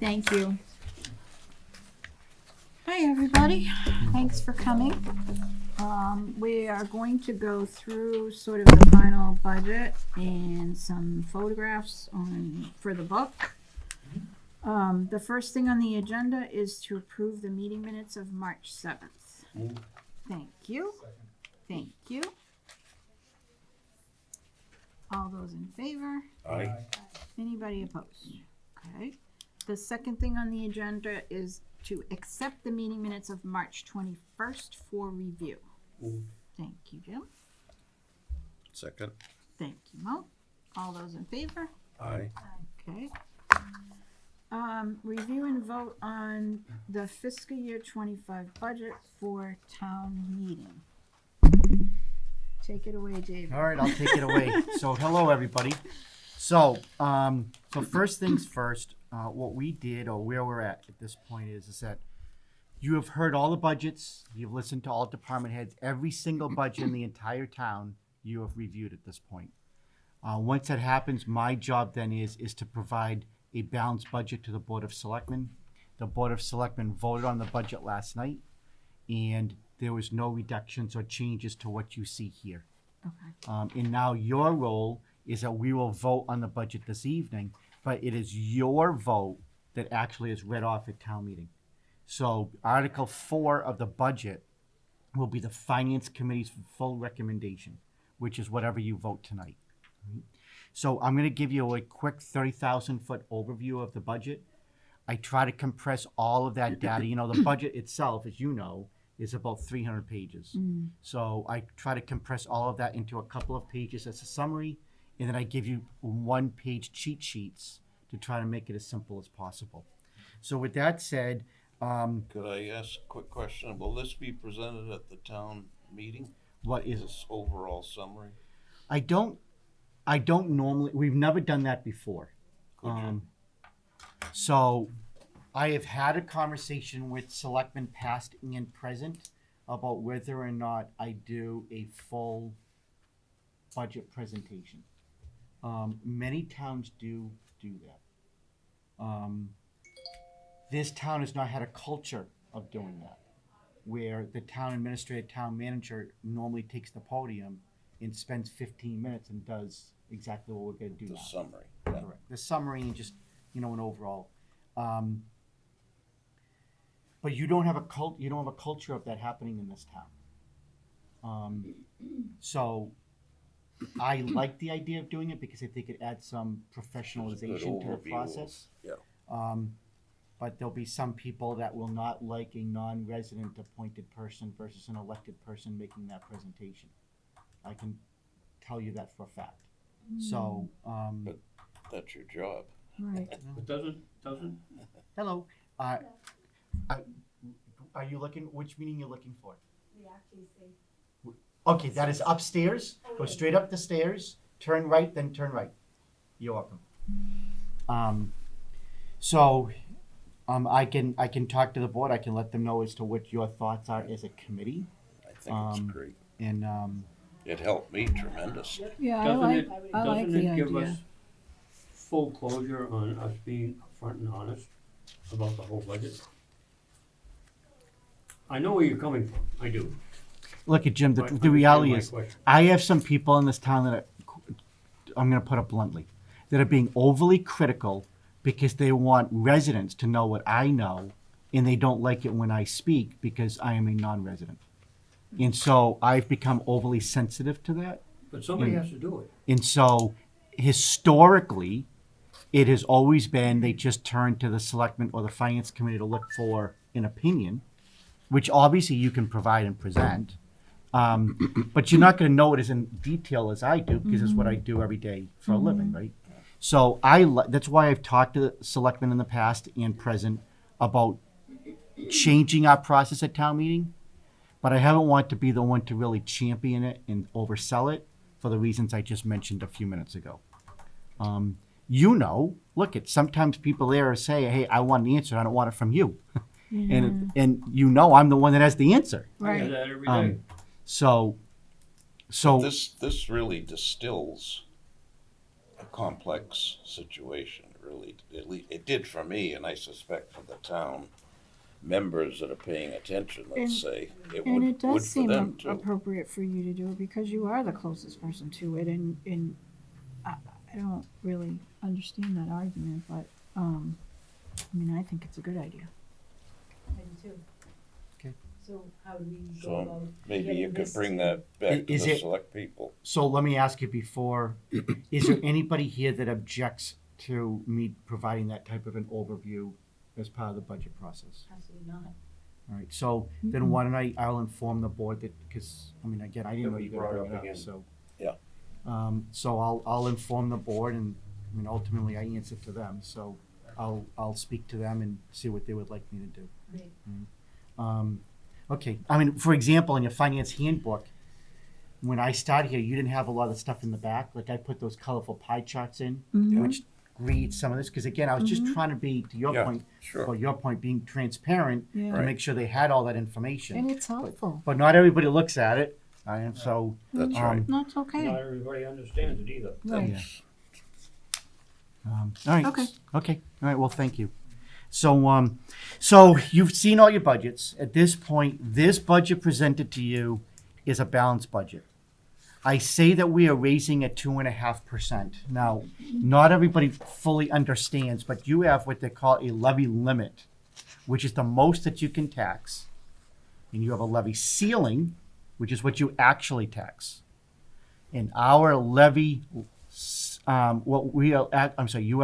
Thank you. Hi, everybody. Thanks for coming. We are going to go through sort of the final budget and some photographs for the book. The first thing on the agenda is to approve the meeting minutes of March 7th. Thank you. Thank you. All those in favor? Aye. Anybody opposed? Okay. The second thing on the agenda is to accept the meeting minutes of March 21st for review. Thank you, Jim. Second. Thank you, Mo. All those in favor? Aye. Okay. Review and vote on the fiscal year 25 budget for town meeting. Take it away, David. All right, I'll take it away. So, hello, everybody. So first things first, what we did, or where we're at this point is that you have heard all the budgets, you've listened to all department heads, every single budget in the entire town you have reviewed at this point. Once that happens, my job then is to provide a balanced budget to the Board of Selectmen. The Board of Selectmen voted on the budget last night, and there was no reductions or changes to what you see here. Okay. And now your role is that we will vote on the budget this evening, but it is your vote that actually is read off at town meeting. So Article 4 of the budget will be the Finance Committee's full recommendation, which is whatever you vote tonight. So I'm going to give you a quick 30,000-foot overview of the budget. I try to compress all of that data. You know, the budget itself, as you know, is about 300 pages. So I try to compress all of that into a couple of pages as a summary, and then I give you one-page cheat sheets to try to make it as simple as possible. So with that said, Could I ask a quick question? Will this be presented at the town meeting? what is This overall summary? I don't normally, we've never done that before. Could you? So I have had a conversation with selectmen past and present about whether or not I do a full budget presentation. Many towns do that. This town has not had a culture of doing that, where the town administrator, town manager normally takes the podium and spends 15 minutes and does exactly what we're going to do The now. summary. Yeah. Correct. The summary and just, an overall. But you don't have a culture of that happening in this town. So I like the idea of doing it because I think it adds some professionalization to the overview. process. Yeah. But there'll be some people that will not like a non-resident appointed person versus an elected person making that presentation. I can tell you that for a fact. So, But that's your job. Right. It doesn't? hello. Are you looking, which meeting you're looking for? The RTC. Okay, that is upstairs. Go straight up the stairs, turn right, then turn right. You're welcome. I can talk to the board. I can let them know as to what your thoughts are as a committee. I think it's great. And It helped me tremendously. Yeah, Doesn't I like the it give us idea. full closure on us being upfront and honest about the whole budget? I know where you're coming from, I do. look at Jim. But The reality understand my is, question. I have some people in this town that I'm going to put it bluntly, that are being overly critical because they want residents to know what I know, and they don't like it when I speak because I am a non-resident. And so I've become overly sensitive to that. But somebody has to do it. And so historically, it has always been they just turn to the selectmen or the finance committee to look for an opinion, which obviously you can provide and present. But you're not going to know it as in detail as I do because it's what I do every day for a living, right? So that's why I've talked to the selectmen in the past and present about changing our process at town meeting. But I haven't wanted to be the one to really champion it and oversell it for the reasons I just mentioned a few minutes ago. Look, sometimes people there say, hey, I want an answer. I don't want it from you. And I'm the one that has the answer. I hear Right. that every day. So This really distills a complex situation. It really, at least, it did for me, and I suspect for the town members that are paying attention, And- let's say, it And it would does for seem them too. appropriate for you to do it because you are the closest person to it, and I don't really understand that argument, but, I mean, I think it's a good idea. I do too. Okay. So how do we go So about maybe you getting could this bring to- that back to Is the it- select people. So let me ask you before, is there anybody here that objects to me providing that type of an overview as part of the budget process? Absolutely not. All right, so then why don't I'll inform the board that, because, I mean, again, I didn't That know we you were gonna brought bring up it up, again. so. Yeah. So I'll inform the board, and, I mean, ultimately I answer to them, so I'll speak to them and see what they would like me to do. Great. Okay, I mean, for example, in your finance handbook, when I started here, you didn't have a lot of stuff in the back, like I put those colorful pie charts in, which reads some of this, because again, I was just trying to be, to your Yeah, point, sure. or your point, being transparent Yeah. to Right. make sure they had all that information. And it's helpful. But not everybody looks at it, and so, That's right. No, it's Not okay. everybody understands it either. Right. yeah. All right. Okay. Okay, all right, well, thank you. So you've seen all your budgets. At this point, this budget presented to you is a balanced budget. I say that we are raising at 2.5%. Now, not everybody fully understands, but you have what they call a levy limit, which is the most that you can tax. And you have a levy ceiling, which is what you actually tax. And our levy, you have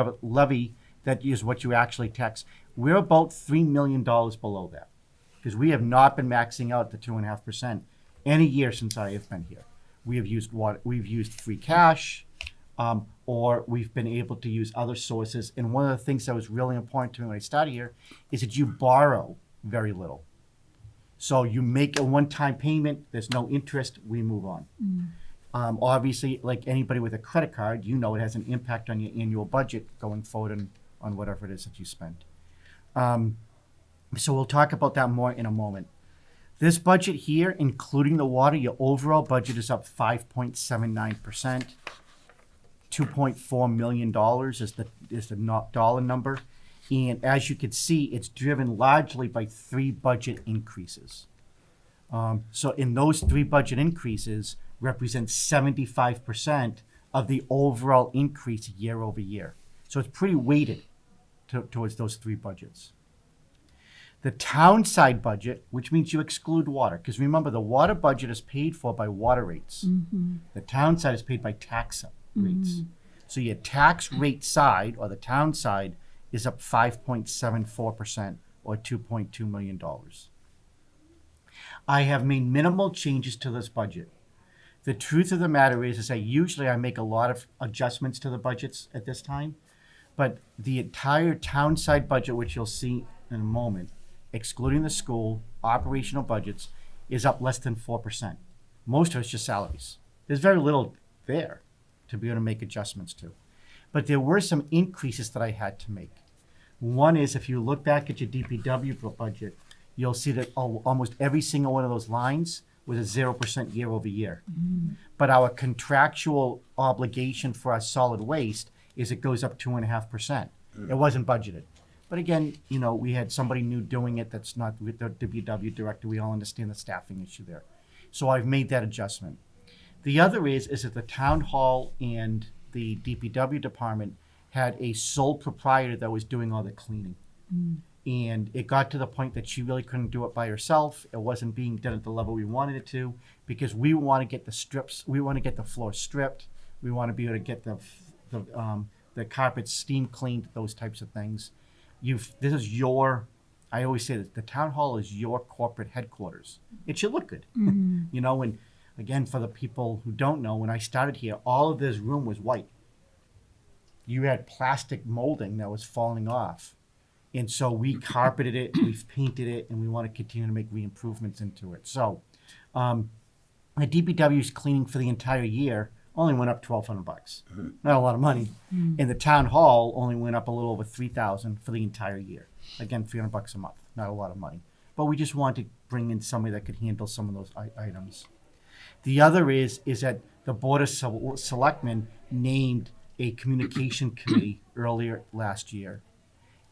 a levy that is what you actually tax. We're about $3 million below that, because we have not been maxing out the 2.5% any year since I have been here. We have used free cash, or we've been able to use other sources. And one of the things that was really important to me when I started here is that you borrow very little. So you make a one-time payment, there's no interest, we move on. Obviously, like anybody with a credit card, you know it has an impact on your annual budget going forward and on whatever it is that you spend. So we'll talk about that more in a moment. This budget here, including the water, your overall budget is up 5.79%. $2.4 million is the dollar number. And as you can see, it's driven largely by 3 budget increases. So in those 3 budget increases represent 75% of the overall increase year over year. So it's pretty weighted towards those 3 budgets. The town side budget, which means you exclude water, because remember, the water budget is paid for by water rates. The town side is paid by tax rates. So your tax rate side, or the town side, is up 5.74%, or $2.2 million. I have made minimal changes to this budget. The truth of the matter is that usually I make a lot of adjustments to the budgets at this time, but the entire town side budget, which you'll see in a moment, excluding the school operational budgets, is up less than 4%. Most of it's just salaries. There's very little there to be able to make adjustments to. But there were some increases that I had to make. One is, if you look back at your DPW budget, you'll see that almost every single one of those lines was a 0% year over year. But our contractual obligation for our solid waste is it goes up 2.5%. It wasn't budgeted. But again, you know, we had somebody new doing it that's not with the DPW director. We all understand the staffing issue there. So I've made that adjustment. The other is that the town hall and the DPW department had a sole proprietor that was doing all the cleaning. And it got to the point that she really couldn't do it by herself. It wasn't being done at the level we wanted it to, because we want to get the strips, we want to get the floor stripped. We want to be able to get the carpets steam cleaned, those types of things. This is I always say that the town hall is your corporate headquarters. It should look good. You know, and again, for the people who don't know, when I started here, all of this room was white. You had plastic molding that was falling off. And so we carpeted it, we've painted it, and we want to continue to make re-improvements into it. So the DPW's cleaning for the entire year only went up $1,200. Not a lot of money. And the town hall only went up a little over $3,000 for the entire year. Again, $300 a month, not a lot of money. But we just wanted to bring in somebody that could handle some of those items. The other is that the Board of Selectmen named a communication committee earlier last year.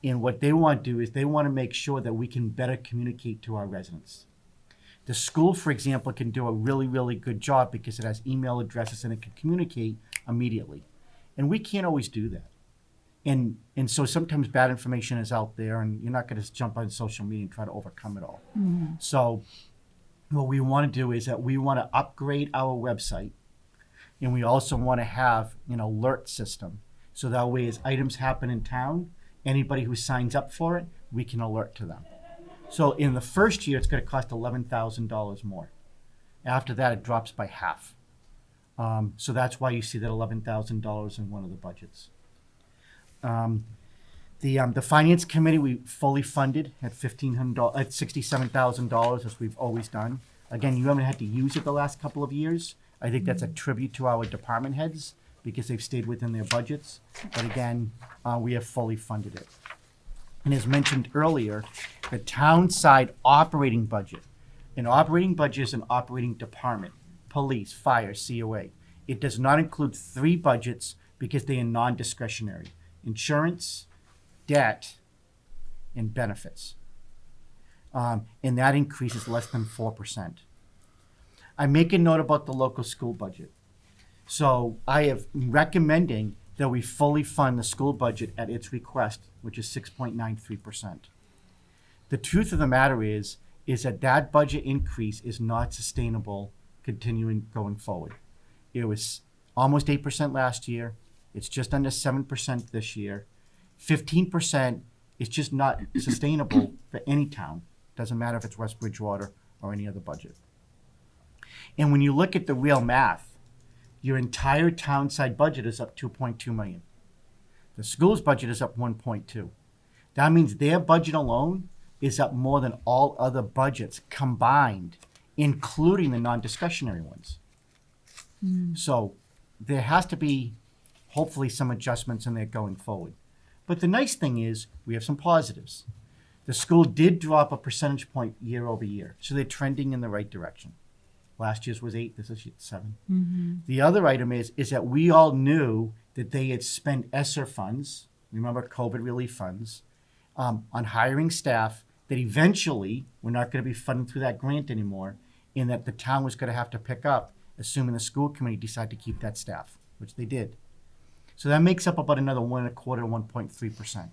And what they want to do is they want to make sure that we can better communicate to our residents. The school, for example, can do a really, really good job because it has email addresses and it can communicate immediately. And we can't always do that. And so sometimes bad information is out there, and you're not going to jump on social media and try to overcome it all. So what we want to do is that we want to upgrade our website, and we also want to have an alert system. So that way, as items happen in town, anybody who signs up for it, we can alert to them. So in the first year, it's going to cost $11,000 more. After that, it drops by half. So that's why you see that $11,000 in one of the budgets. The finance committee, we fully funded at $67,000, as we've always done. Again, you haven't had to use it the last couple of years. I think that's a tribute to our department heads because they've stayed within their budgets. But again, we have fully funded it. And as mentioned earlier, the town side operating budget. An operating budget is an operating department: police, fire, COA. It does not include 3 budgets because they are non-discretionary: insurance, debt, and benefits. And that increase is less than 4%. I make a note about the local school budget. So I am recommending that we fully fund the school budget at its request, which is 6.93%. The truth of the matter is that budget increase is not sustainable continuing going forward. It was almost 8% last year. It's just under 7% this year. 15% is just not sustainable for any town. Doesn't matter if it's West Bridgewater or any other budget. And when you look at the real math, your entire town side budget is up 2.2 million. The school's budget is up 1.2. That means their budget alone is up more than all other budgets combined, including the non-discretionary ones. So there has to be hopefully some adjustments in there going forward. But the nice thing is we have some positives. The school did drop a percentage point year over year, so they're trending in the right direction. Last year's was 8, this is 7. The other item is that we all knew that they had spent ESSER funds, remember COVID relief funds, on hiring staff that eventually we're not going to be funding through that grant anymore, and that the town was going to have to pick up, assuming the school committee decided to keep that staff, which they did. So that makes up about another 1.25 to 1.3%.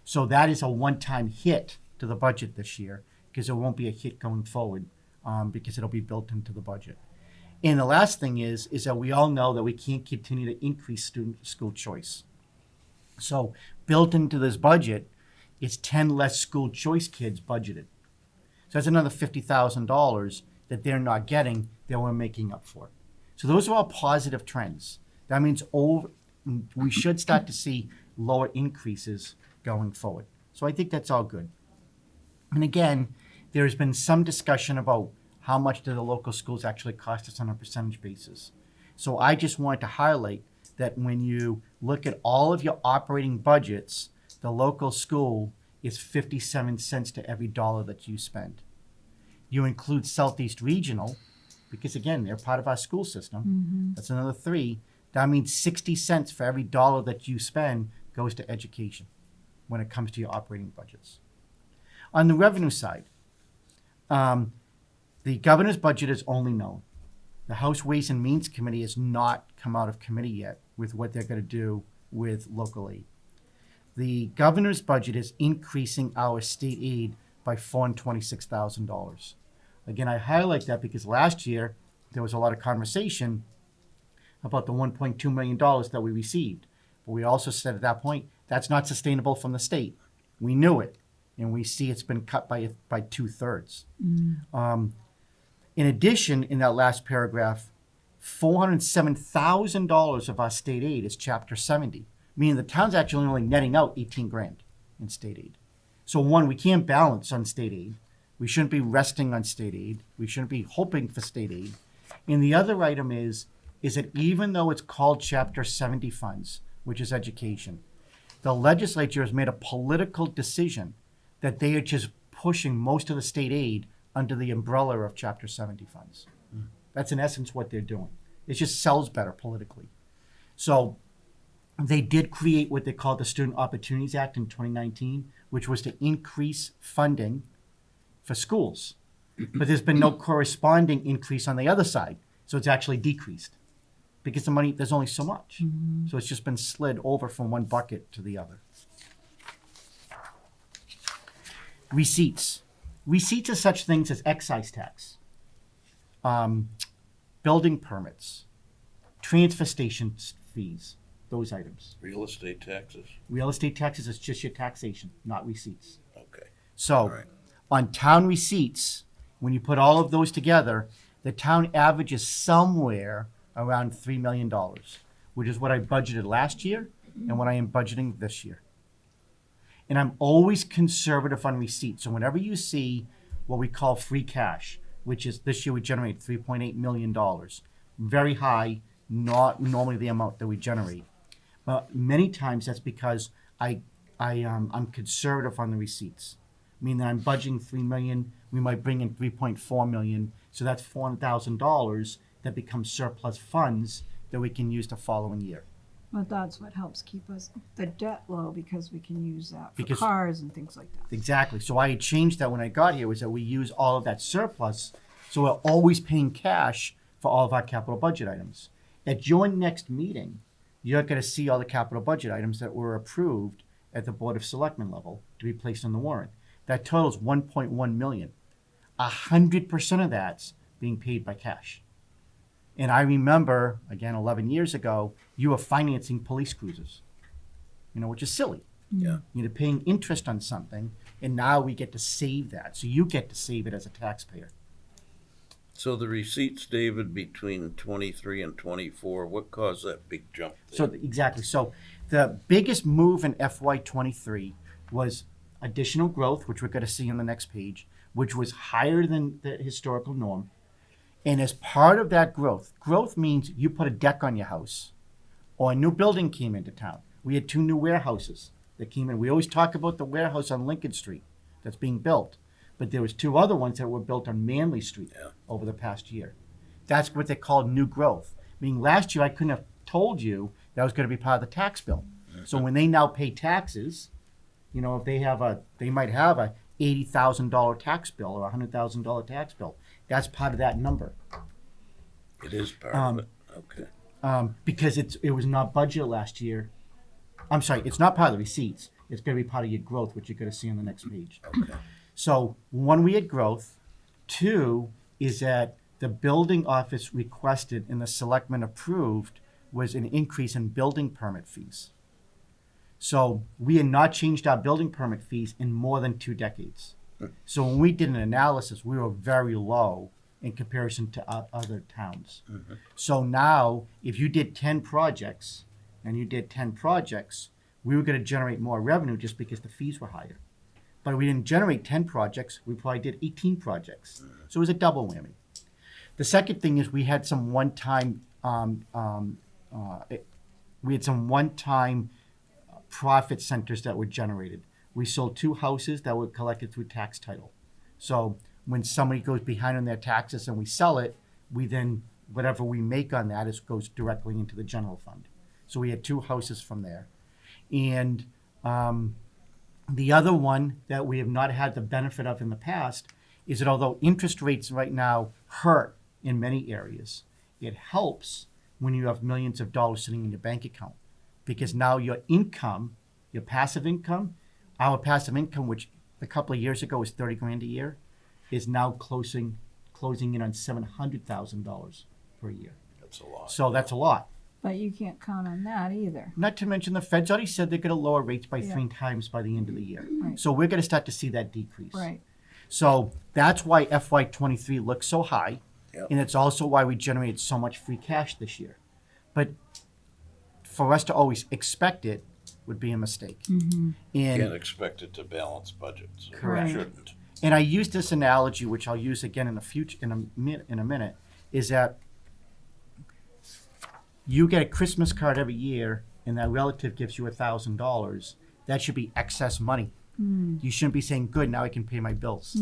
So that is a one-time hit to the budget this year, because there won't be a hit going forward. Because it'll be built into the budget. And the last thing is that we all know that we can't continue to increase student school choice. So built into this budget is 10 less school choice kids budgeted. So that's another $50,000 that they're not getting that we're making up for. So those are all positive trends. That means we should start to see lower increases going forward. So I think that's all good. And again, there has been some discussion about how much do the local schools actually cost us on a percentage basis. So I just wanted to highlight that when you look at all of your operating budgets, the local school is 57 cents to every dollar that you spend. You include Southeast Regional, because again, they're part of our school system. That's another 3. That means 60 cents for every dollar that you spend goes to education when it comes to your operating budgets. On the revenue side, the governor's budget is only known. The House Ways and Means Committee has not come out of committee yet with what they're going to do with local aid. The governor's budget is increasing our state aid by $426,000. Again, I highlight that because last year there was a lot of conversation about the $1.2 million that we received. But we also said at that point, that's not sustainable from the state. We knew it. And we see it's been cut by 2/3. In addition, in that last paragraph, $407,000 of our state aid is Chapter 70, meaning the town's actually only netting out $18,000 in state aid. So one, we can't balance on state aid. We shouldn't be resting on state aid. We shouldn't be hoping for state aid. And the other item is that even though it's called Chapter 70 funds, which is education, the legislature has made a political decision that they are just pushing most of the state aid under the umbrella of Chapter 70 funds. That's in essence what they're doing. It just sells better politically. So they did create what they called the Student Opportunities Act in 2019, which was to increase funding for schools. But there's been no corresponding increase on the other side. So it's actually decreased because the money, there's only so much. So it's just been slid over from one bucket to the other. Receipts. Receipts are such things as excise tax, building permits, transfer station fees, those items. Real estate taxes? Real estate taxes is just your taxation, not receipts. Okay. So All right. on town receipts, when you put all of those together, the town averages somewhere around $3 million, which is what I budgeted last year and what I am budgeting this year. And I'm always conservative on receipts. So whenever you see what we call free cash, which is this year we generate $3.8 million, very high, not normally the amount that we generate. But many times that's because I'm conservative on the receipts. Meaning that I'm budgeting $3 million, we might bring in $3.4 million, so that's $400,000 that becomes surplus funds that we can use the following year. But that's what helps keep us, the debt low, because we can use that for Because- cars and things like that. Exactly. So I had changed that when I got here, was that we use all of that surplus, so we're always paying cash for all of our capital budget items. At your next meeting, you're going to see all the capital budget items that were approved at the Board of Selectmen level to be placed on the warrant. That totals $1.1 million. 100% of that's being paid by cash. And I remember, again, 11 years ago, you were financing police cruisers, which is silly. Yeah. You're paying interest on something, and now we get to save that. So you get to save it as a taxpayer. So the receipts, David, between 23 and 24, what caused that big jump there? So exactly. So the biggest move in FY23 was additional growth, which we're going to see on the next page, which was higher than the historical norm. And as part of that growth means you put a deck on your house, or a new building came into town. We had 2 new warehouses that came in. We always talk about the warehouse on Lincoln Street that's being built, but there was 2 other ones that were built on Manley Street over the past year. That's what they call new growth. Meaning last year I couldn't have told you that was going to be part of the tax bill. So when they now pay taxes, if they might have a $80,000 tax bill or a $100,000 tax bill. That's part of that number. It is part of it. Okay. Because it was not budgeted last year. I'm sorry, it's not part of the receipts. It's going to be part of your growth, which you're going to see on the next page. Okay. So 1, we had growth. 2 is that the building office requested and the selectmen approved was an increase in building permit fees. So we had not changed our building permit fees in more than 2 decades. So when we did an analysis, we were very low in comparison to other towns. Mm-hmm. So now, if you did 10 projects, we were going to generate more revenue just because the fees were higher. But we didn't generate 10 projects, we probably did 18 projects. So it was a double whammy. The second thing is we had some one-time profit centers that were generated. We sold 2 houses that were collected through tax title. So when somebody goes behind on their taxes and we sell it, we then, whatever we make on that goes directly into the general fund. So we had 2 houses from there. And the other one that we have not had the benefit of in the past is that although interest rates right now hurt in many areas, it helps when you have millions of dollars sitting in your bank account. Because now your income, your passive income, our passive income, which a couple of years ago was $30,000 a year, is now closing in on $700,000 per year. That's a lot. So that's a lot. But you can't count on that either. Not to mention the Fed's already said they're going to lower rates by Yeah. 3 times by the end of the year. Right. So we're going to start to see that decrease. Right. So that's why FY23 looks so high. Yep. And it's also why we generated so much free cash this year. But for us to always expect it would be a mistake. Can't And expect it to balance budgets. So Correct. it shouldn't. and I use this analogy, which I'll use again in the future in a minute, is that you get a Christmas card every year, and that relative gives you $1,000. That should be excess money. You shouldn't be saying, "Good, now I can pay my bills,"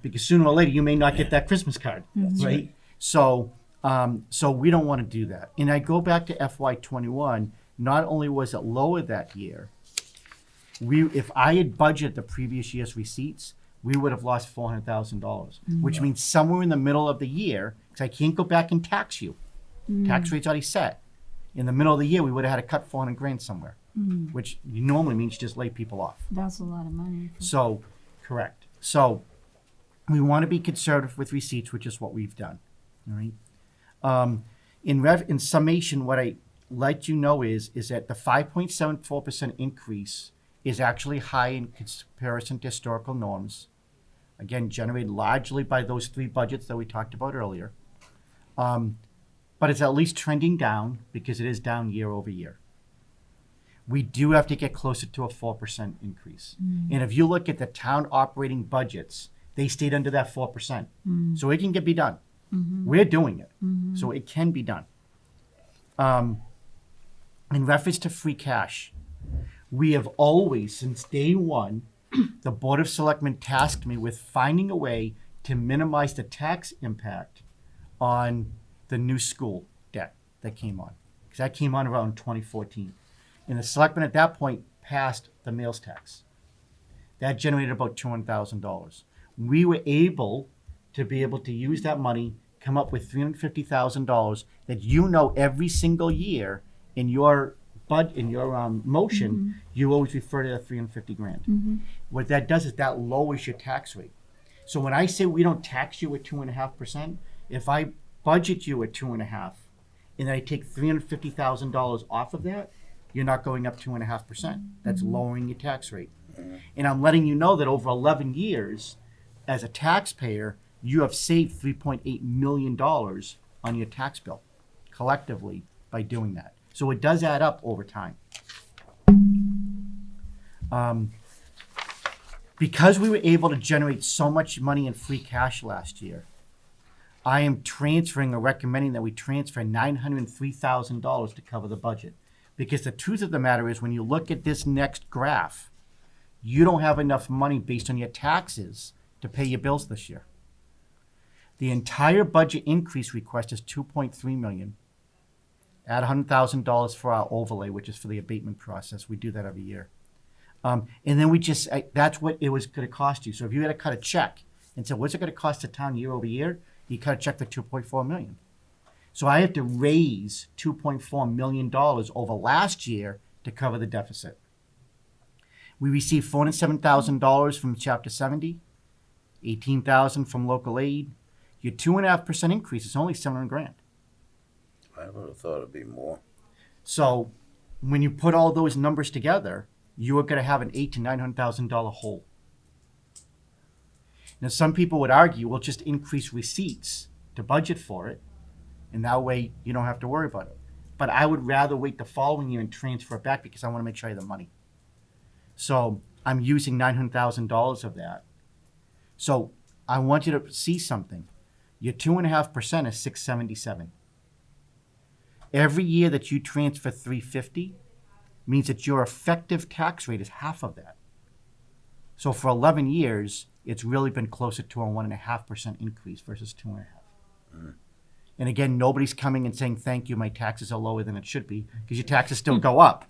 because sooner or later you may not get that Christmas card, right? So we don't want to do that. And I go back to FY21. not only was it lower that year, if I had budgeted the previous year's receipts, we would have lost $400,000, which means somewhere in the middle of the year, because I can't go back and tax you. Tax rate's already set. In the middle of the year, we would have had to cut 400 grand somewhere, which normally means you just lay people off. That's a lot of money. So, correct. So, we want to be conservative with receipts, which is what we've done. All right. In summation, what I let you know is that the 5.74% increase is actually high in comparison to historical norms. Again, generated largely by those three budgets that we talked about earlier. But it's at least trending down because it is down year over year. We do have to get closer to a 4% increase. And if you look at the town operating budgets, they stayed under that 4%. So it can be done. We're doing it. So it can be done. In reference to free cash, we have always, since day one, the Board of Selectmen tasked me with finding a way to minimize the tax impact on the new school debt that came on. Because that came on around 2014. And the selectmen at that point passed the meals tax. That generated about $200,000. We were able to use that money, come up with $350,000 that every single year in your motion, you always refer to that 350 grand. What that does is that lowers your tax rate. So when I say we don't tax you at 2.5%, if I budget you at 2.5%, and I take $350,000 off of that, you're not going up 2.5%. That's lowering your tax rate. And I'm letting you know that over 11 years, as a taxpayer, you have saved $3.8 million on your tax bill collectively by doing that. So it does add up over time. Because we were able to generate so much money in free cash last year, I am transferring or recommending that we transfer $903,000 to cover the budget. Because the truth of the matter is, when you look at this next graph, you don't have enough money based on your taxes to pay your bills this year. The entire budget increase request is $2.3 million. Add $100,000 for our overlay, which is for the abatement process. We do that every year. And then that's what it was going to cost you. So if you had to cut a check and said, what's it going to cost the town year over year? You cut a check for $2.4 million. So I have to raise $2.4 million over last year to cover the deficit. We received $407,000 from Chapter 70, $18,000 from local aid. Your 2.5% increase is only $700 grand. I would have thought it'd be more. So when you put all those numbers together, you are going to have an $800,000 to $900,000 hole. Now, some people would argue, we'll just increase receipts to budget for it, and that way you don't have to worry about it. But I would rather wait the following year and transfer it back because I want to make sure I have the money. So I'm using $900,000 of that. So I want you to see something. Your 2.5% is $677. Every year that you transfer $350 means that your effective tax rate is half of that. So for 11 years, it's really been closer to a 1.5% increase versus 2.5%. And again, nobody's coming and saying, thank you, my taxes are lower than it should be, because your taxes still go up.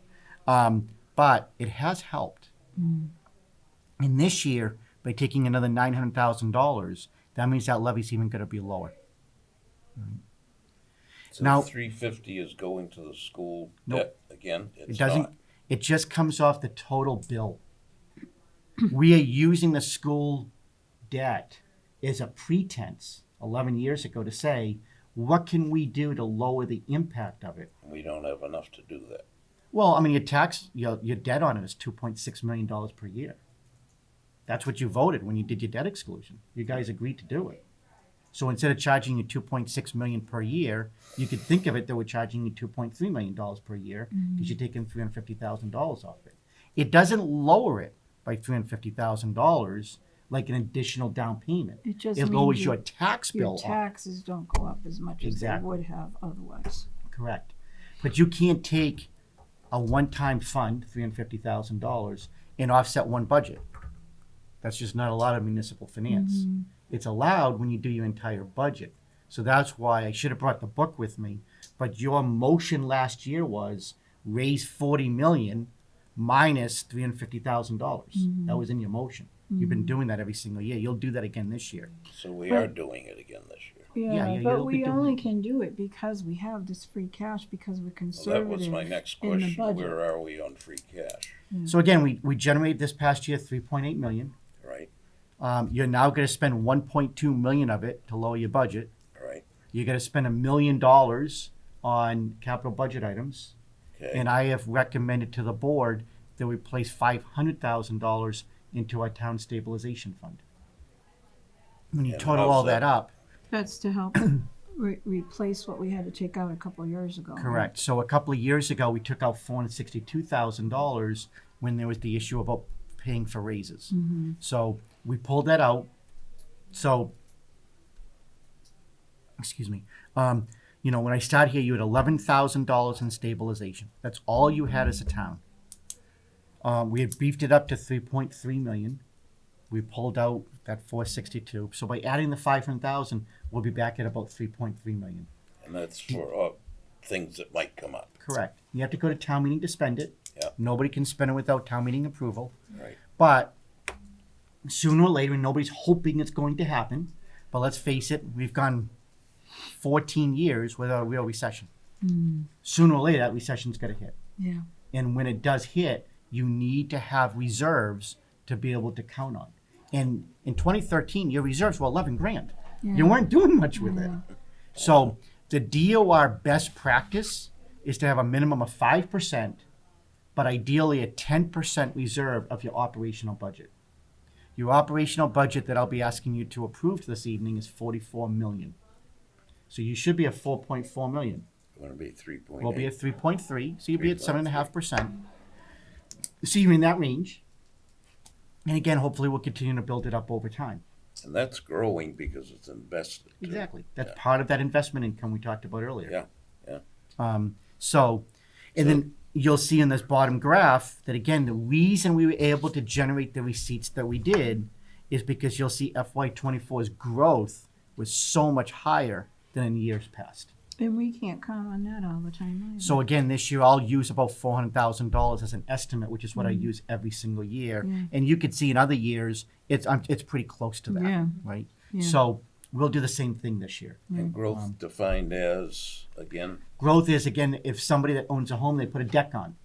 But it has helped. And this year, by taking another $900,000, that means that levy's even going to be lower. So Now, 350 is going to the school Nope. debt again? It doesn't. It just comes off the total bill. We are using the school debt as a pretense 11 years ago to say, what can we do to lower the impact of it? We don't have enough to do that. Well, I mean, your debt on it is $2.6 million per year. That's what you voted when you did your debt exclusion. You guys agreed to do it. So instead of charging you $2.6 million per year, you could think of it that we're charging you $2.3 million per year because you're taking $350,000 off it. It doesn't lower it by $350,000 like an additional down payment. It just It means lowers your tax bill your taxes don't go up as much as Exactly. they would have otherwise. Correct. But you can't take a one-time fund, $350,000, and offset one budget. That's just not allowed in municipal finance. It's allowed when you do your entire budget. So that's why I should have brought the book with me. But your motion last year was, raise 40 million minus $350,000. That was in your motion. You've been doing that every single year. You'll do that again this year. So we are doing it again this year. Yeah, Yeah, you'll but be we doing only it. can do it because we have this free cash, because we're Well, that conservative was my next in the question. budget. Where are we on free cash? So again, we generated this past year 3.8 million. Right, You're now going to spend 1.2 million of it to lower your budget. right, You're going to spend $1 million on capital budget items. okay. And I have recommended to the board that we place $500,000 into our town stabilization fund. When you And total how's all that? that up, That's to help replace what we had to take out a couple of years ago. right? correct. So a couple of years ago, we took out $462,000 when there was the issue about paying for raises. So we pulled that out. So, excuse me. When I started here, you had $11,000 in stabilization. That's all you had as a town. We had beefed it up to 3.3 million. We pulled out that 462. So by adding the 500,000, we'll be back at about 3.3 million. And that's for things that might come up. Correct. You have to go to town meeting to spend it. Yep. Nobody can spend it without town meeting approval. Right. But sooner or later, and nobody's hoping it's going to happen, but let's face it, we've gone 14 years without a real recession. Sooner or later, that recession's going to hit. Yeah. And when it does hit, you need to have reserves to be able to count on. And in 2013, your reserves were 11 grand. Yeah. You weren't doing much with it. So the DOR best practice is to have a minimum of 5%, but ideally a 10% reserve of your operational budget. Your operational budget that I'll be asking you to approve this evening is 44 million. So you should be at 4.4 million. We're gonna be 3.8. We'll be at 3.3, so you'll be at 3.3. 7.5%. So you're in that range. And again, hopefully we'll continue to build it up over time. And that's growing because it's invested. too. Exactly. That's Yeah. part of that investment income we talked about earlier. Yeah, yeah. Then you'll see in this bottom graph that again, the reason we were able to generate the receipts that we did is because you'll see FY24's growth was so much higher than in years past. And we can't count on that all the time either. So again, this year I'll use about $400,000 as an estimate, which is what I use every single year. Yeah. And you could see in other years, it's pretty close to that, Yeah. right? Yeah. So we'll do the same thing this year. And growth defined as, again, Growth is, again, if somebody that owns a home, they put a deck on.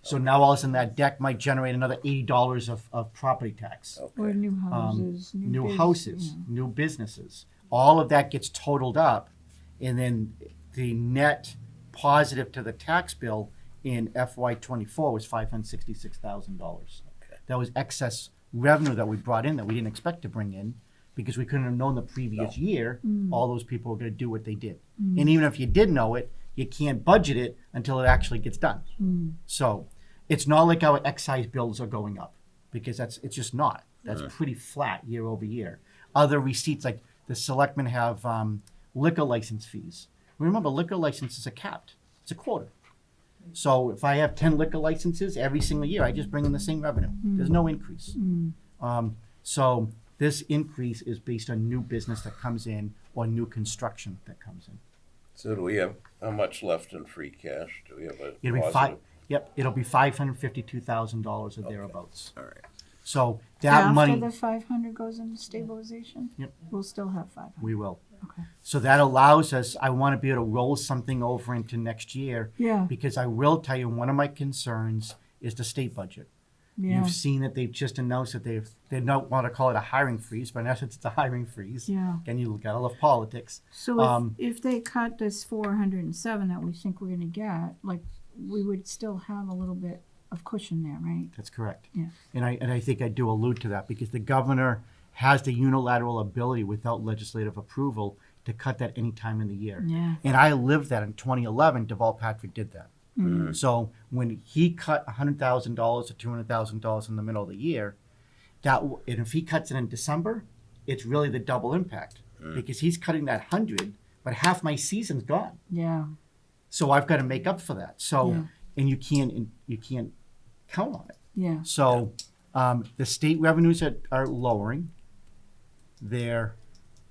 So now all of a sudden that deck might generate another $80 of property tax. Or okay, new houses. New biz- houses, yeah. new businesses. All of that gets totaled up, and then the net positive to the tax bill in FY24 was $566,000. Okay. That was excess revenue that we brought in that we didn't expect to bring in because we couldn't have known the previous year all those people were going to do what they did. And even if you did know it, you can't budget it until it actually gets done. So it's not like our excise bills are going up because it's just not. That's pretty flat year over year. Other receipts, like the selectmen have liquor license fees. Remember, liquor licenses are capped. It's a quota. So if I have 10 liquor licenses every single year, I just bring in the same revenue. There's no increase. So this increase is based on new business that comes in or new construction that comes in. so do we have, how much left in free cash? Do we have a It'll be positive? it'll be $552,000 or thereabouts. All right. So that After money, the 500 goes into stabilization? Yep. We'll still have 500. we will. Okay. So that allows us, I want to be able to roll something over into next year Yeah. because I will tell you, one of my concerns is the state budget. Yeah. You've seen that they've just announced that they don't want to call it a hiring freeze, but in essence, it's a hiring freeze. Yeah. Again, you gotta love politics. So Um, if they cut this 407 that we think we're gonna get, like, we would still have a little bit of cushion there, right? That's correct. Yeah. And I think I do allude to that because the governor has the unilateral ability without legislative approval to cut that any time in the year. Yeah. And I lived that in 2011, Deval Patrick did that. So when he cut $100,000 or $200,000 in the middle of the year, and if he cuts it in December, it's really the double impact because he's cutting that 100, but half my season's gone. Yeah. So I've got to make up for that. So Yeah. and you can't count on it. Yeah. So the state revenues are lowering. They're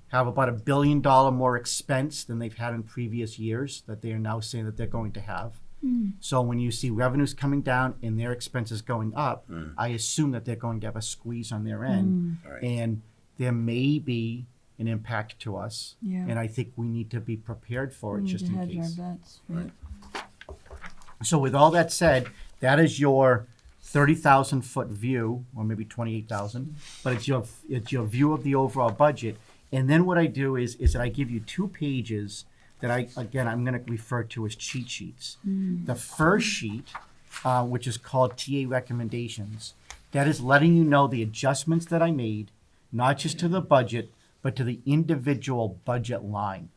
have about $1 billion more expense than they've had in previous years that they are now saying that they're going to have. So when you see revenues coming down and their expenses going up, I assume that they're going to have a squeeze on their end. Right. And there may be an impact to us. Yeah. And I think we need to be prepared for it We need just to in hedge case. our bets. Right. So with all that said, that is your 30,000 foot view, or maybe 28,000, but it's your view of the overall budget. And then what I do is that I give you 2 pages that I'm going to refer to as cheat sheets. The first sheet, which is called TA recommendations, that is letting you know the adjustments that I made, not just to the budget, but to the individual budget line.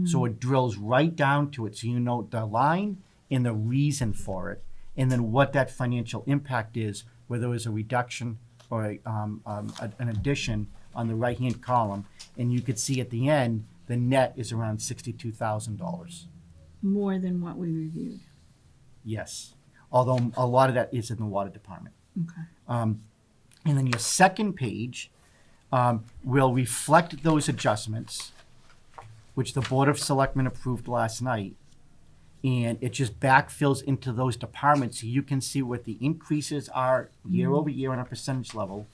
So it drills right down to it, so you know the line and the reason for it, and then what that financial impact is, whether it was a reduction or an addition on the right-hand column. And you could see at the end, the net is around $62,000. More than what we reviewed. Yes, although a lot of that is in the water department. Okay. And then your second page will reflect those adjustments, which the Board of Selectmen approved last night. And it just backfills into those departments so you can see what the increases are year over year on a percentage level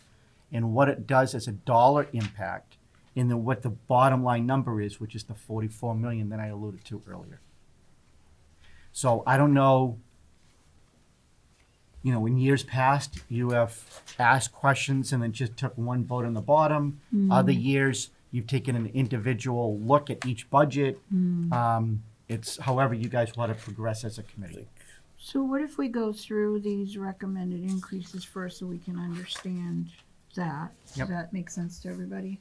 and what it does as a dollar impact, and then what the bottom line number is, which is the 44 million that I alluded to earlier. So I don't know, in years past, you have asked questions and then just took one vote on the bottom. Other years, you've taken an individual look at each budget. It's however you guys want to progress as a committee. So what if we go through these recommended increases first so we can understand that? Yep. Does that make sense to everybody?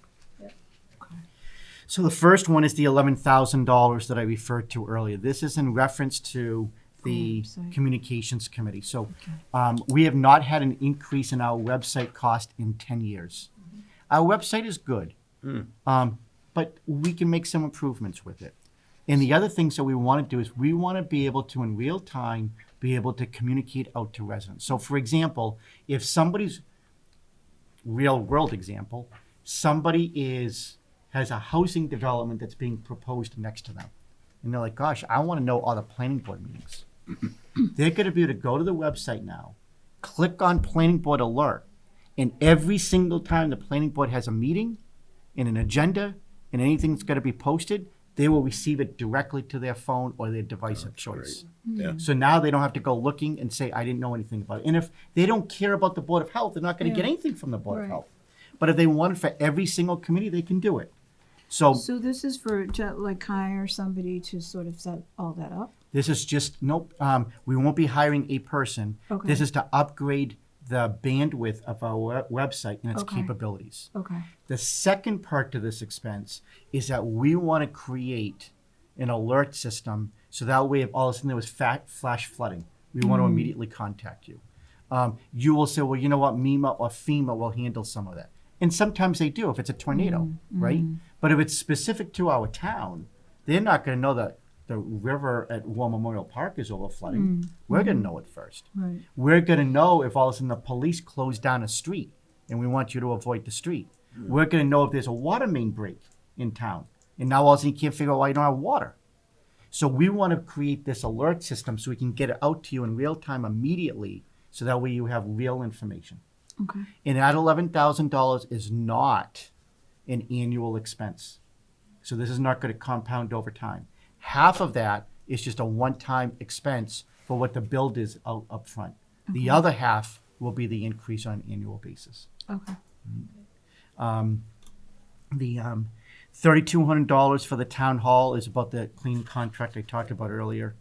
So the first one is the $11,000 that I referred to earlier. This is in reference to the website. Communications Committee. So we have not had an increase in our website cost in 10 years. Our website is good, but we can make some improvements with it. And the other things that we want to do is we want to be able to, in real time, be able to communicate out to residents. So for example, if somebody's real world example, somebody has a housing development that's being proposed next to them. And they're like, gosh, I want to know all the planning board meetings. They're going to be able to go to the website now, click on planning board alert, and every single time the planning board has a meeting and an agenda and anything that's going to be posted, they will receive it directly to their phone or their device of choice. Yeah. So now they don't have to go looking and say, I didn't know anything about it. And if they don't care about the Board of Health, they're not going to get anything from the Board of Right. Health. But if they want it for every single committee, they can do it. So So this is to like hire somebody to sort of set all that up? this is just, nope, we won't be hiring a person. Okay. This is to upgrade the bandwidth of our website and its Okay. capabilities. Okay. The second part to this expense is that we want to create an alert system so that way if all of a sudden there was flash flooding, we want to immediately contact you. You will say, well, you know what, MEMA or FEMA will handle some of that. And sometimes they do if it's a tornado, right? But if it's specific to our town, they're not going to know that the river at War Memorial Park is over flooding. We're going to know it first. Right. We're going to know if all of a sudden the police close down a street and we want you to avoid the street. We're going to know if there's a water main break in town. And now all of a sudden you can't figure out why you don't have water. So we want to create this alert system so we can get it out to you in real time immediately so that way you have real information. Okay. And that $11,000 is not an annual expense. So this is not going to compound over time. Half of that is just a one-time expense for what the build is out up front. The other half will be the increase on an annual basis. Okay. The $3,200 for the town hall is about the cleaning contract I talked about earlier.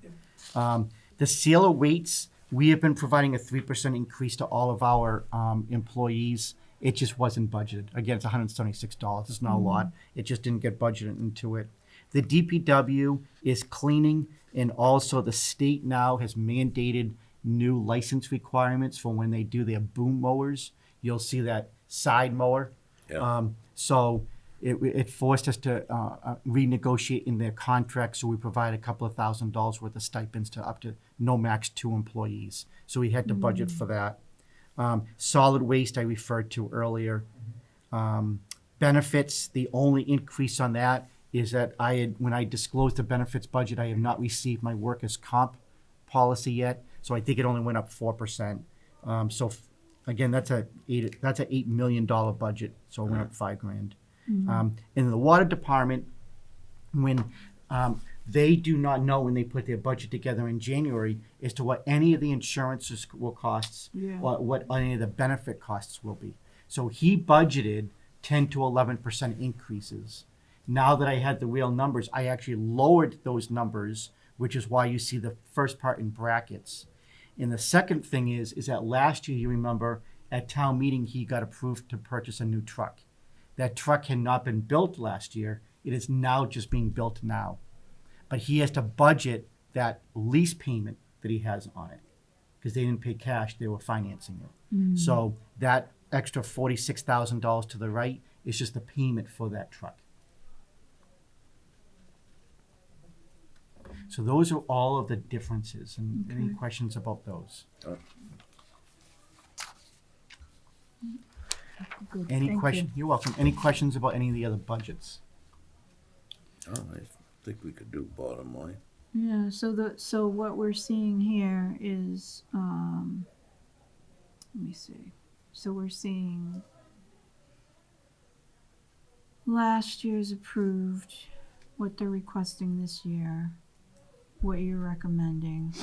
The sealer weights, we have been providing a 3% increase to all of our employees. It just wasn't budgeted. Again, it's $176. It's not a lot. It just didn't get budgeted into it. The DPW is cleaning, and also the state now has mandated new license requirements for when they do their boom mowers. You'll see that side mower. Yeah. So it forced us to renegotiate in their contract, so we provide a couple of $1,000s worth of stipends to up to no max 2 employees. So we had to budget for that. Solid waste I referred to earlier. Benefits, the only increase on that is that when I disclosed the benefits budget, I have not received my workers' comp policy yet, so I think it only went up 4%. Again, that's a $8 million budget, so it went up $5,000. In the water department, when they do not know when they put their budget together in January as to what any of the insurances will cost, or what any of the benefit costs will be. So he budgeted 10 to 11% increases. Now that I had the real numbers, I actually lowered those numbers, which is why you see the first part in brackets. And the second thing is that last year, you remember, at town meeting, he got approved to purchase a new truck. That truck had not been built last year. It is now just being built now. But he has to budget that lease payment that he has on it, because they didn't pay cash, they were financing it. So that extra $46,000 to the right is just the payment for that truck. So those are all of the differences. And any questions about those? Good, Any thank question? you. You're welcome. Any questions about any of the other budgets? Oh, I think we could do bottom line. Yeah, so what we're seeing here is, let me see. So we're seeing last year's approved, what they're requesting this year, what you're recommending,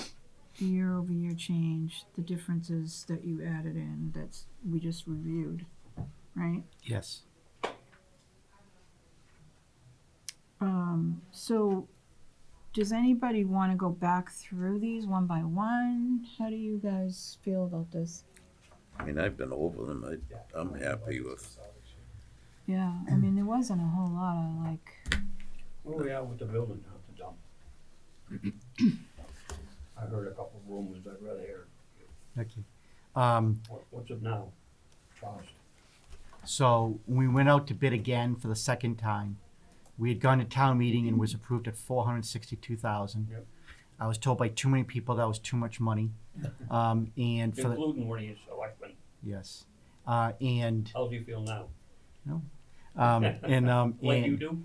the year-over-year change, the differences that you added in, we just reviewed, right? Yes. So does anybody want to go back through these one by one? How do you guys feel about this? I mean, I've been over them. I'm happy with. Yeah, I mean, there wasn't a whole lot of like, Where we at with the building now, the dump? I heard a couple of rumors, I'd rather hear, Okay. what's it now? Cost? So we went out to bid again for the second time. We had gone to town meeting and was approved at $462,000. Yep. I was told by too many people that was too much money. And for the, Including one of your selectmen. yes. And How do you feel now? like You do?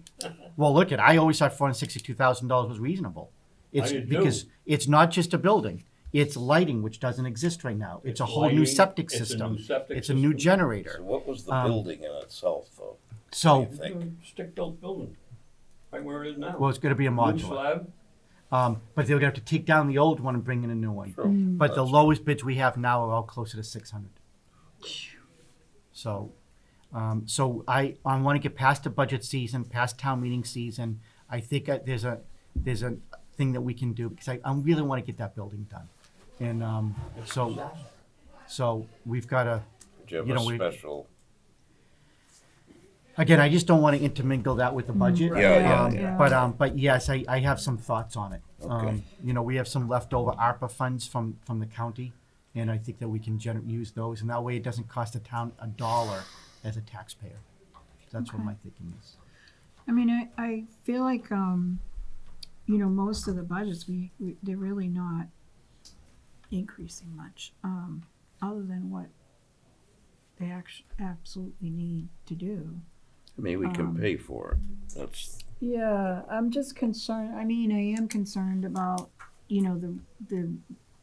well, look, I always thought $462,000 was reasonable. It's I did because too. it's not just a building; it's lighting, which doesn't exist right now. It's a whole new lighting, septic it's a system. new septic It's a new system. generator. So what was the Um, building in itself, though? So, What do you think? Stick-built building, right where it is now. well, it's going to be a New modular. slab, But they're going to have to take down the old one and bring in a new one. Sure. But the That's- lowest bids we have now are all closer to 600. So, I want to get past the budget season, past town meeting season. I think there's a thing that we can do, because I really want to get that building done. And so we've got to, Do you have you know, a we- special? again, I just don't want to intermingle that with the budget. Yeah. But yes, I have some thoughts on it. Okay. We have some leftover ARPA funds from the county, and I think that we can use those, and that way it doesn't cost the town a dollar as a taxpayer. That's what Okay. my thinking is. I mean, I feel like, most of the budgets, they're really not increasing much, other than what they absolutely need to do. I mean, we can pay for it. That's. Yeah, I'm just concerned, I mean, I am concerned about,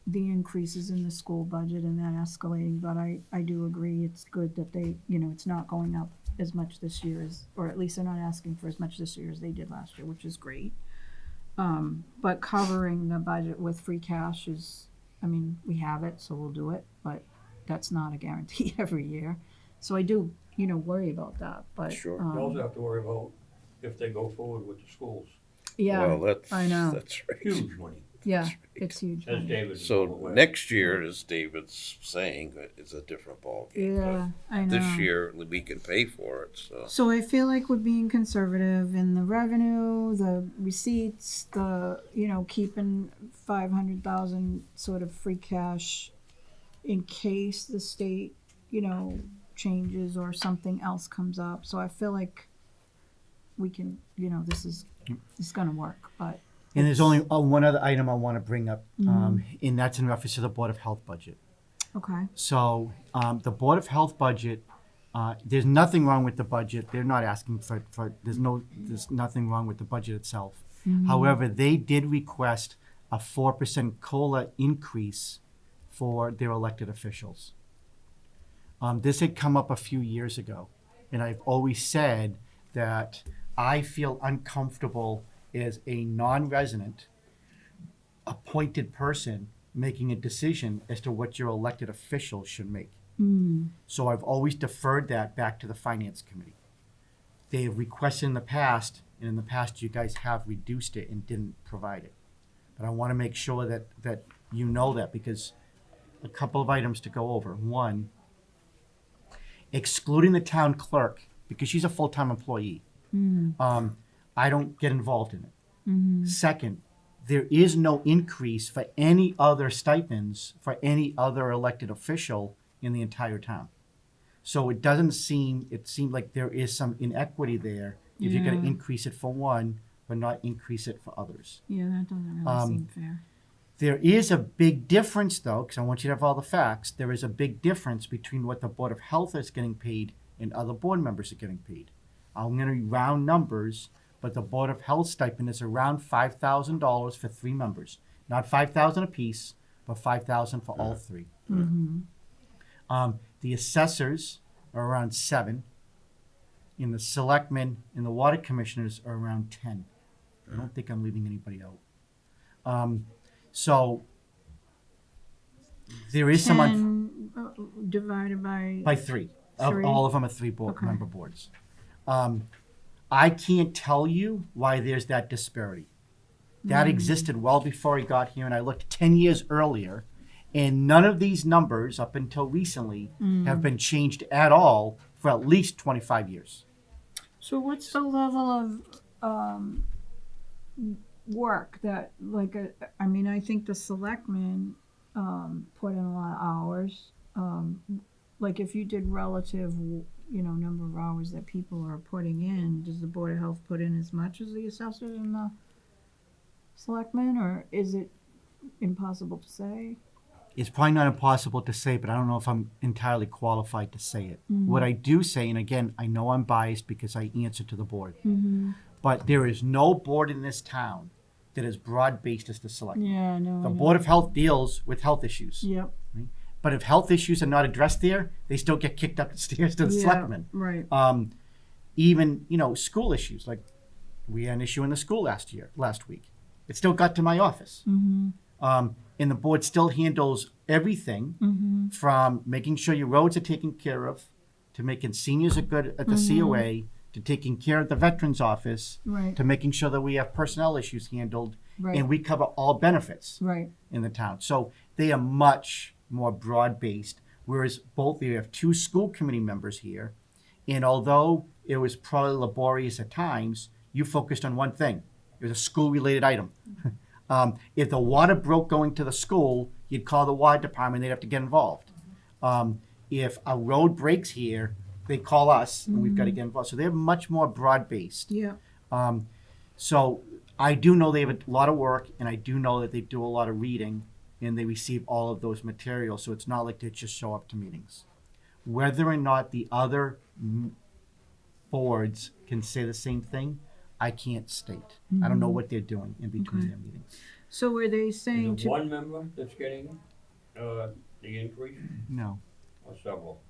the increases in the school budget and that escalating, but I do agree it's good that they, it's not going up as much this year as, or at least they're not asking for as much this year as they did last year, which is great. But covering the budget with free cash is, I mean, we have it, so we'll do it, but that's not a guarantee every year. So I do, worry about that, but. Sure. you also have to worry about if they go forward with the schools. Yeah, Well, that's. I know. That's right. Huge money, yeah, it's huge. as David. is So aware. next year, as David's saying, it's a different ballgame. Yeah, I know. This year, we can pay for it, so. So I feel like we're being conservative in the revenue, the receipts, the, keeping 500,000 sort of free cash in case the state, changes or something else comes up. So I feel like we can, this is gonna work, but. And there's only one other item I want to bring up, and that's in reference to the Board of Health budget. Okay, So the Board of Health budget, There's nothing wrong with the budget. They're not asking there's nothing wrong with the budget itself. However, they did request a 4% COLA increase for their elected officials. This had come up a few years ago, and I've always said that I feel uncomfortable as a non-resident appointed person making a decision as to what your elected officials should make. So I've always deferred that back to the Finance Committee. They have requested in the past, and in the past you guys have reduced it and didn't provide it. But I want to make sure that you know that, because a couple of items to go over. One, excluding the town clerk, because she's a full-time employee, I don't get involved in it. Second, there is no increase for any other stipends for any other elected official in the entire town. So it seemed like there is some inequity there if you're going to increase it for one, but not increase it for others. Yeah, that doesn't really seem fair. There is a big difference, though, because I want you to have all the facts. There is a big difference between what the Board of Health is getting paid and other board members are getting paid. I'm going to round numbers, but the Board of Health stipend is around $5,000 for 3 members. Not $5,000 apiece, but $5,000 for all 3. The assessors are around 7, and the selectmen and the water commissioners are around 10. I don't think I'm leaving anybody out. So there is some 10 divided by 3. Three? All of them are 3 member boards. I can't tell you why there's that disparity. That existed well before I got here, and I looked 10 years earlier, and none of these numbers up until recently have been changed at all for at least 25 years. So what's the level of work that, like, I mean, I think the selectmen put in a lot of hours. Like, if you did relative, number of hours that people are putting in, does the Board of Health put in as much as the assessors and the selectmen, or is it impossible to say? It's probably not impossible to say, but I don't know if I'm entirely qualified to say it. What I do say, and again, I know I'm biased because I answer to the board, but there is no board in this town that is broad-based as the selectmen. Yeah, no. The Board of Health deals with health issues. Yep. Right? But if health issues are not addressed there, they still get kicked up the stairs to the selectmen. Right. Even, school issues, like we had an issue in the school last week. It still got to my office. And the board still handles everything from making sure your roads are taken care of, to making seniors are good at the COA, to taking care of the veterans office, Right. to making sure that we have personnel issues handled, Right. and we cover all benefits Right. in the town. So they are much more broad-based, whereas both you have 2 school committee members here, and although it was probably laborious at times, you focused on one thing. It was a school-related item. If the water broke going to the school, you'd call the water department, they'd have to get involved. If a road breaks here, they call us, and we've got to get involved. So they're much more broad-based. Yeah. So I do know they have a lot of work, and I do know that they do a lot of reading, and they receive all of those materials. So it's not like they just show up to meetings. Whether or not the other boards can say the same thing, I can't state. I don't know what they're doing in between their meetings. So were they saying Is it to? one member that's getting the increase, No. or several?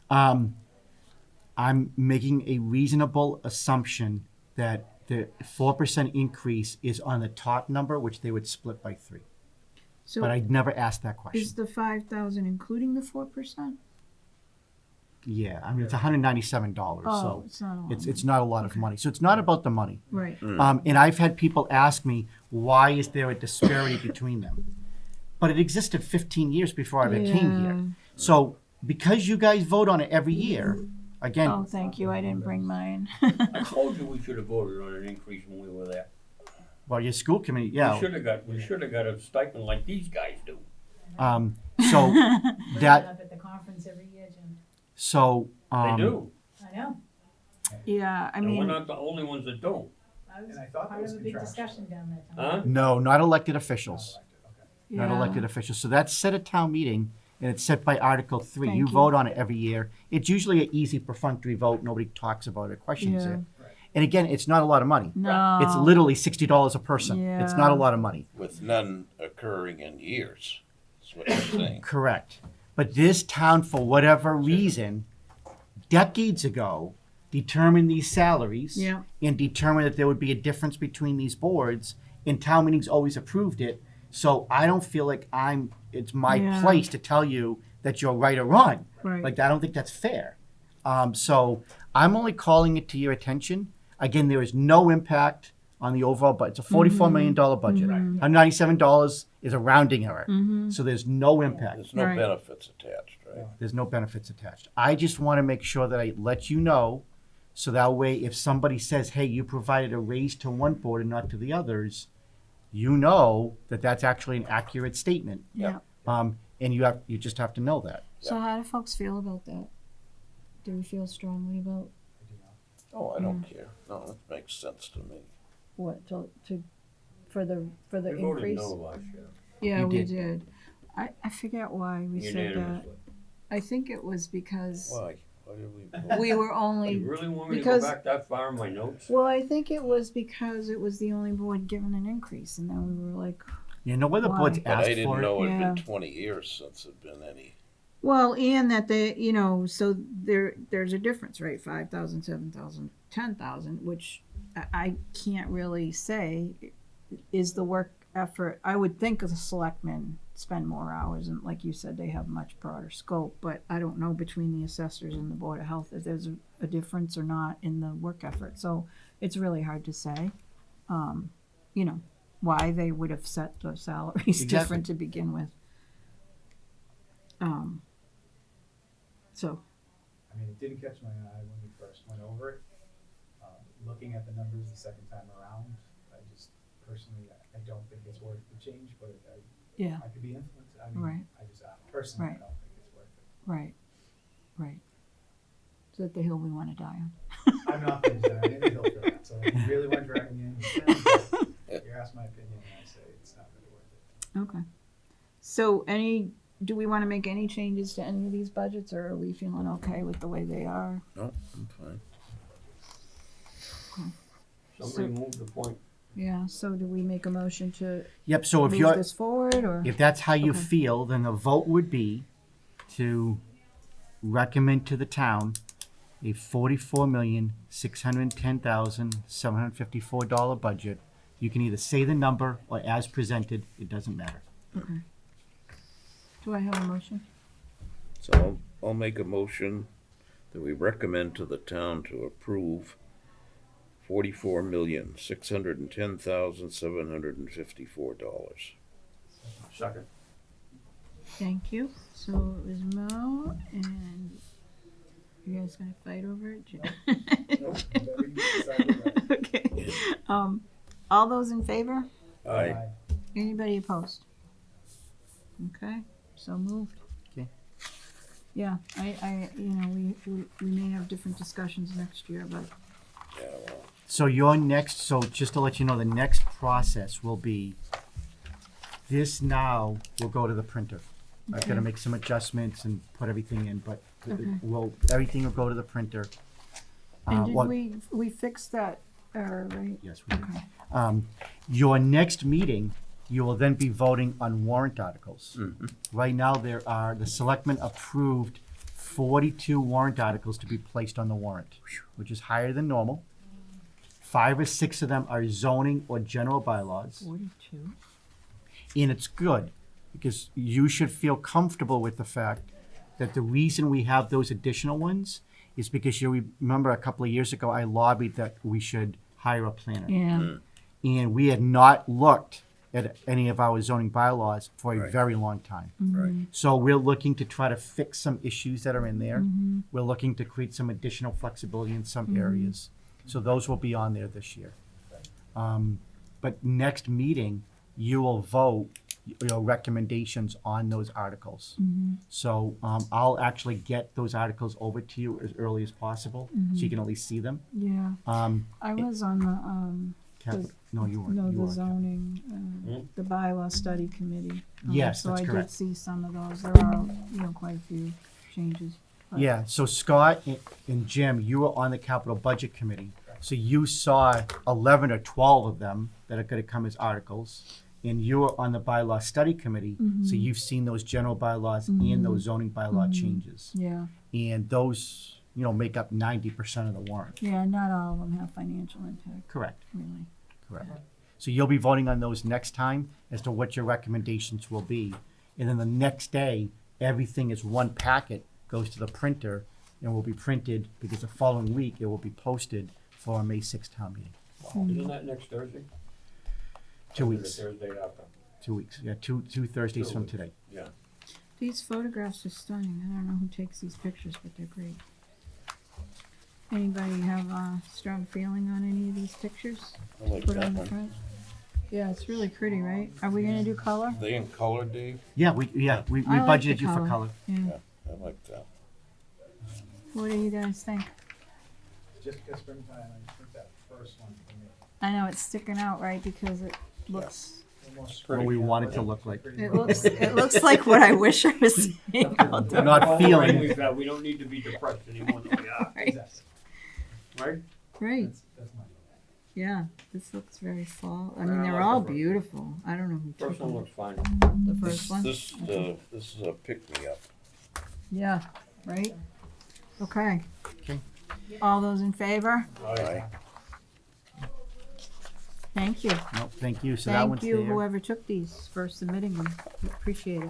I'm making a reasonable assumption that the 4% increase is on the top number, which they would split by 3. So But I'd never asked that question. is the 5,000 including the 4%? Yeah, I mean, it's $197, Oh, so it's not a lot. it's not a lot of money. So it's not about the money. Right. And I've had people ask me, why is there a disparity between them? But it existed 15 years before I ever came here. So because you guys vote on it every year, again, Oh, thank you. I didn't bring mine. I told you we should have voted on an increase when we were there. well, your school committee, We yeah. should have got a stipend like these guys do. So that, Up at the conference every year, Jim. so, They do, I know. Yeah, I and we're mean, not the only ones that don't. I was And I thought that part was of a big contractual. discussion down that time. Huh? no, not elected officials. Okay. Not yeah. elected officials. So that's set at town meeting, and it's set by Article 3. Thank You you. vote on it every year. It's usually an easy, perfunctory vote. Nobody talks about it, questions Yeah. it. And again, it's not a lot of money. No. It's literally $60 a person. It's not a Yeah. lot of money. With none occurring in years, that's what you're saying. Correct. But this town, for whatever reason, decades ago, determined these salaries Yeah. and determined that there would be a difference between these boards, and town meetings always approved it. So I don't feel like it's my Yeah. place to tell you that you're right or wrong. Right. Like, I don't think that's fair. So I'm only calling it to your attention. Again, there is no impact on the overall budget. It's a $44 million budget. $197 is a rounding error. So there's no impact. There's no Right. benefits attached, right? There's no benefits attached. I just want to make sure that I let you know, so that way if somebody says, hey, you provided a raise to one board and not to the others, you know that that's actually an accurate statement. Yeah. And you just have to know that. So how do folks feel about that? Do we feel strongly about Oh, I don't care. No, that makes sense to me. what for the We voted increase? no last year, Yeah, You we did. did. I forget why we said that. unanimously. I think it was because Why? Why did we vote? we were You only. really want me to Because- go back that far in my notes? Well, I think it was because it was the only board given an increase, and then we were like, You know where the Why? board's But I asked didn't for it? know it'd Yeah. been 20 years since there'd been any. well, and that they, so there's a difference, right? 5,000, 7,000, 10,000, which I can't really say is the work effort. I would think the selectmen spend more hours, and like you said, they have much broader scope, but I don't know between the assessors and the Board of Health if there's a difference or not in the work effort. So it's really hard to say, why they would have set the salaries Exactly. different to begin with. So, I mean, it didn't catch my eye when we first went over it. Looking at the numbers the second time around, I just personally, I don't think it's worth the change, but yeah, I could be influenced. I mean, Right. I just personally, Right. I don't think it's worth it. right. Is that the hill we want to die on? I'm not going to die in the hill for that. So if you really want to drag me in, you can, but you ask my opinion, and I say it's not really worth it. Okay. So do we want to make any changes to any of these budgets, or are we feeling okay with the way they are? No, I'm fine. Somebody moved the point. Yeah, so do we make a motion to Yep, so if move you're, this forward, or? if that's how you Okay. feel, then the vote would be to recommend to the town a $44,610,754 budget. You can either say the number or as presented, it doesn't matter. Okay. Do I have a motion? So I'll make a motion that we recommend to the town to approve $44,610,754. Second. Thank you. So it was Mo, and you guys gonna fight over it? Whatever you decide with that. Okay. All those in favor? Aye. Anybody opposed? Okay, so moved. Okay. Yeah, we may have different discussions next year, but Yeah, well, So just to let you know, the next process will be, this now will go to the printer. I've got to Okay. make some adjustments and put everything in, but Okay. everything will go to the printer. and did what- we fix that error, right? Yes, we did. Okay. Your next meeting, you will then be voting on warrant articles. Right now, the selectmen approved 42 warrant articles to be placed on the warrant, which is higher than normal. 5 or 6 of them are zoning or general bylaws. 42. And it's good, because you should feel comfortable with the fact that the reason we have those additional ones is because you remember a couple of years ago, I lobbied that we should hire a planner. Yeah. And we had not looked at any of our zoning bylaws for a Right. very long time. right. So we're looking to try to fix some issues that are in there. We're looking to create some additional flexibility in some areas. So those will be on there this year. But next meeting, you will vote your recommendations on those articles. So I'll actually get those articles over to you as early as possible, so you can at least see them. Yeah. Um, I was on the Cap- No, you weren't. No, You the weren't. zoning, the bylaw study committee. Yes, So that's I correct. did see some of those. There are, quite a few changes. but- Yeah, so Scott and Jim, you were on the capital budget committee, so you saw 11 or 12 of them that are gonna come as articles. And you were on the bylaw study committee, so you've seen those general bylaws and those zoning bylaw changes. Yeah, And those, make up 90% of the warrant. yeah, not all of them have financial impact, Correct, really. correct. So you'll be voting on those next time as to what your recommendations will be. And then the next day, everything is one packet, goes to the printer, and will be printed, because the following week, it will be posted for our May 6th town meeting. Isn't that next Thursday? 2 Or weeks, the Thursday after, 2 weeks, yeah, two Thursdays 2 from weeks. today. yeah. These photographs are stunning. I don't know who takes these pictures, but they're great. Anybody have a strong feeling on any of these pictures? I like Put that on the one. front? Yeah, it's really pretty, right? Are we gonna do color? They in color, Dave? Yeah, we I like the budgeted you for color. Yeah. Yeah, I like that. What do you guys think? Just because springtime, I think that first one for me. I know it's sticking out, right, because it looks, Almost What we pretty, want it to but look like. pretty it low. looks like what I wish I was seeing out there. Not All feeling. we've got, we don't need to be depressed anymore than we are, Right, Exactly. right? right, That's my. yeah, this looks very fall. I Yeah, mean, I they're like all the first. beautiful. I don't know who took First one them. looks fine. The first one? This is a pick-me-up. Yeah, right? Okay. Okay. All those in favor? Aye. Thank you. No, thank you, so that Thank one's you, there. whoever took these for submitting them. Appreciate it.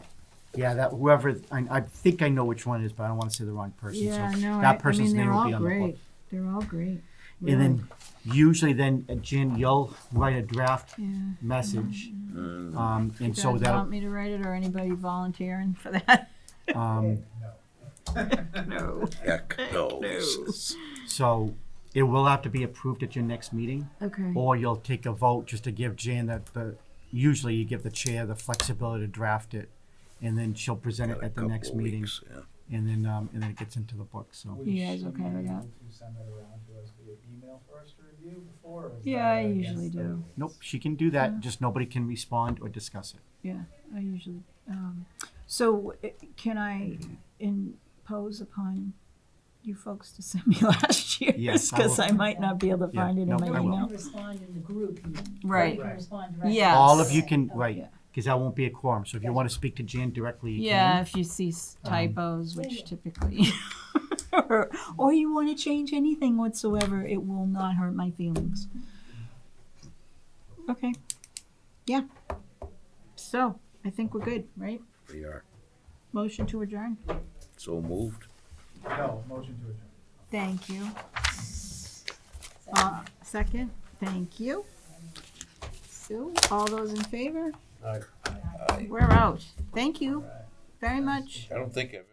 Yeah, that whoever, I think I know which one it is, but I don't wanna say the wrong person, so Yeah, no, that person's name will be on the book. great. They're all great. And then, usually then, Jen, you'll write a draft Yeah. message, Mm, and You so guys that'll, want me to write it or anybody volunteering for that? um, No. heck no. so it will have to be approved at your next meeting, Okay. or you'll take a vote just to give Jan usually you give the chair the flexibility to draft it, and then she'll present it Got a at the couple next of meeting, weeks, yeah. and then it gets into the book, so. Would You guys she okay with be that? able to send that around to us via email for us to review before? Or is Yeah, that I against usually the- do. Nope, she can do that, Yeah. just nobody can respond or discuss it. Yeah, I usually, so can I impose upon you folks to send me last year's? Yes, I Because will. I might not be able to Yeah, find it in no, my I will. email. You can respond in the group. Right. You can respond directly. Yes. All of you can, right, Yeah. because that won't be a quorum, so if you want to speak to Jan directly, you Yeah, can. if you see typos, which Yeah. typically, or you want to change anything whatsoever, it will not hurt my feelings. Okay. Yeah. So, I think we're good, right? We are Motion to adjourn? so moved. No, motion to adjourn. Thank you. Second? Thank you. Sue, all those in favor? Aye. We're out. Thank you Right. very much. I don't think I've